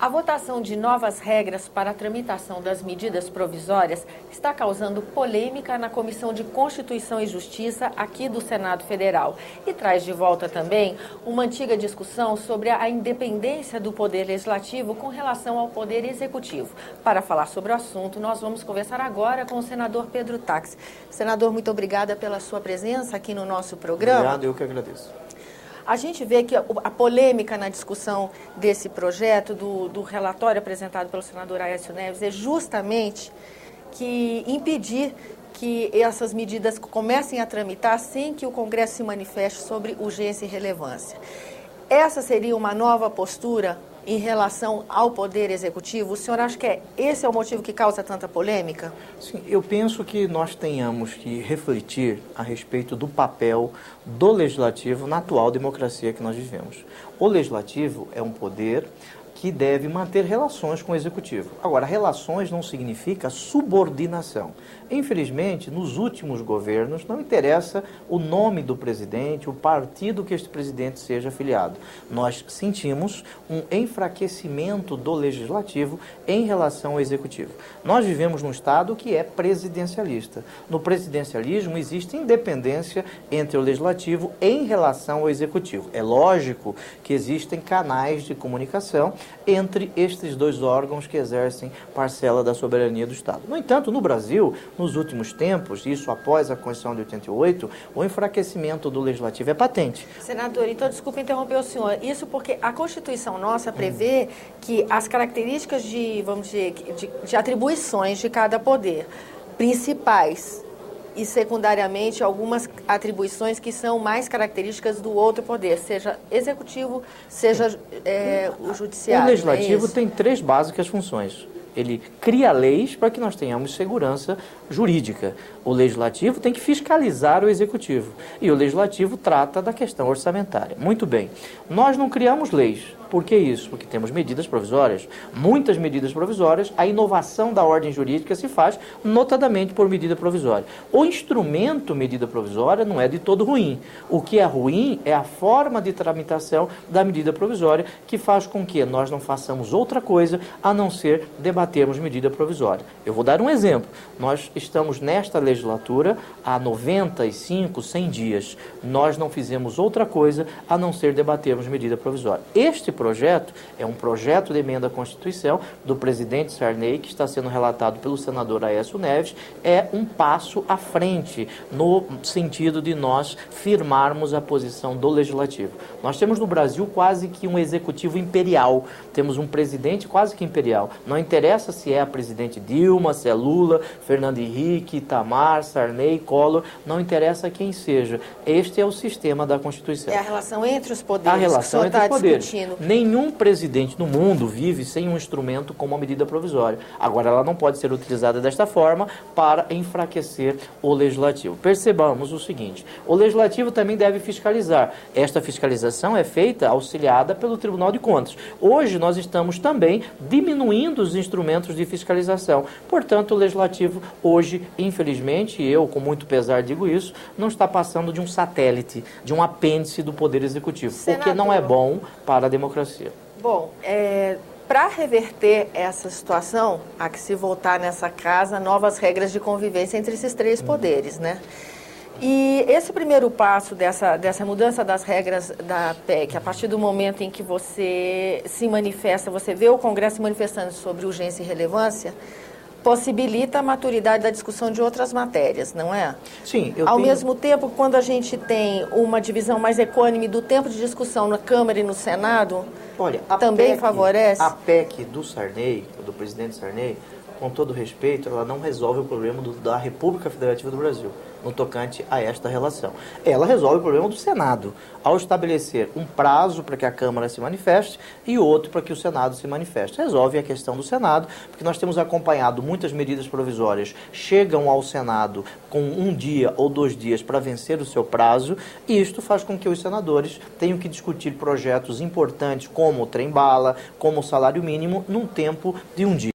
A votação de novas regras para a tramitação das medidas provisórias está causando polêmica na Comissão de Constituição e Justiça aqui do Senado Federal e traz de volta também uma antiga discussão sobre a independência do Poder Legislativo com relação ao Poder Executivo. Para falar sobre o assunto, nós vamos conversar agora com o senador Pedro Táxi. Senador, muito obrigada pela sua presença aqui no nosso programa. Obrigado, eu que agradeço. A gente vê que a polêmica na discussão desse projeto, do relatório apresentado pelo senador Aécio Neves, é justamente que impedir que essas medidas comecem a tramitar sem que o Congresso se manifeste sobre urgência e relevância. Essa seria uma nova postura em relação ao Poder Executivo? O senhor acha que esse é o motivo que causa tanta polêmica? Sim, eu penso que nós tenhamos que refletir a respeito do papel do Legislativo na atual democracia que nós vivemos. O Legislativo é um poder que deve manter relações com o Executivo. Agora, relações não significa subordinação. Infelizmente, nos últimos governos, não interessa o nome do presidente, o partido que este presidente seja afiliado. Nós sentimos um enfraquecimento do Legislativo em relação ao Executivo. Nós vivemos num Estado que é presidencialista. No presidencialismo existe independência entre o Legislativo em relação ao Executivo. É lógico que existem canais de comunicação entre estes dois órgãos que exercem parcela da soberania do Estado. No entanto, no Brasil, nos últimos tempos, isso após a Constituição de 88, o enfraquecimento do Legislativo é patente. Senador, então desculpe interromper o senhor. Isso porque a Constituição nossa prevê que as características vamos dizer, de atribuições de cada poder principais e secundariamente algumas atribuições que são mais características do outro poder, seja executivo, seja o judiciário. O legislativo tem três básicas funções. Ele cria leis para que nós tenhamos segurança jurídica. O legislativo tem que fiscalizar o executivo. E o legislativo trata da questão orçamentária. Muito bem. Nós não criamos leis. Por que isso? Porque temos medidas provisórias, muitas medidas provisórias. A inovação da ordem jurídica se faz notadamente por medida provisória. O instrumento medida provisória não é de todo ruim. O que é ruim é a forma de tramitação da medida provisória que faz com que nós não façamos outra coisa a não ser debatermos medida provisória. Eu vou dar um exemplo. Nós estamos nesta legislatura há 95, 100 dias. Nós não fizemos outra coisa a não ser debatermos medida provisória. Este projeto é um projeto de emenda à Constituição do presidente Sarney, que está sendo relatado pelo senador Aécio Neves, é um passo à frente no sentido de nós firmarmos a posição do Legislativo. Nós temos no Brasil quase que um executivo imperial, temos um presidente quase que imperial. Não interessa se é a presidente Dilma, se é Lula, Fernando Henrique, Itamar, Sarney, Collor, não interessa quem seja. Este é o sistema da Constituição. É a relação entre os poderes. A relação entre os poderes. Discutindo. Nenhum presidente no mundo vive sem um instrumento como a medida provisória. Agora, ela não pode ser utilizada desta forma para enfraquecer o Legislativo. Percebamos o seguinte, o Legislativo também deve fiscalizar. Esta fiscalização é feita auxiliada pelo Tribunal de Contas. Hoje, nós estamos também diminuindo os instrumentos de fiscalização. Portanto, o Legislativo hoje, infelizmente, eu com muito pesar digo isso, não está passando de um satélite, de um apêndice do Poder Executivo, Senador, o que não é bom para a democracia. Bom, para reverter essa situação, há que se voltar nessa casa novas regras de convivência entre esses três poderes, né? E esse primeiro passo dessa mudança das regras da PEC, a partir do momento em que você se manifesta, você vê o Congresso se manifestando sobre urgência e relevância, possibilita a maturidade da discussão de outras matérias, não é? Sim. Ao mesmo tempo, quando a gente tem uma divisão mais equânime do tempo de discussão na Câmara e no Senado, olha, também PEC, favorece? A PEC do Sarney, do presidente Sarney, com todo respeito, ela não resolve o problema da República Federativa do Brasil, no tocante a esta relação. Ela resolve o problema do Senado, ao estabelecer um prazo para que a Câmara se manifeste e outro para que o Senado se manifeste. Resolve a questão do Senado, porque nós temos acompanhado muitas medidas provisórias, chegam ao Senado com um dia ou 2 dias para vencer o seu prazo, e isto faz com que os senadores tenham que discutir projetos importantes como o trem-bala, como o salário mínimo, num tempo de um dia.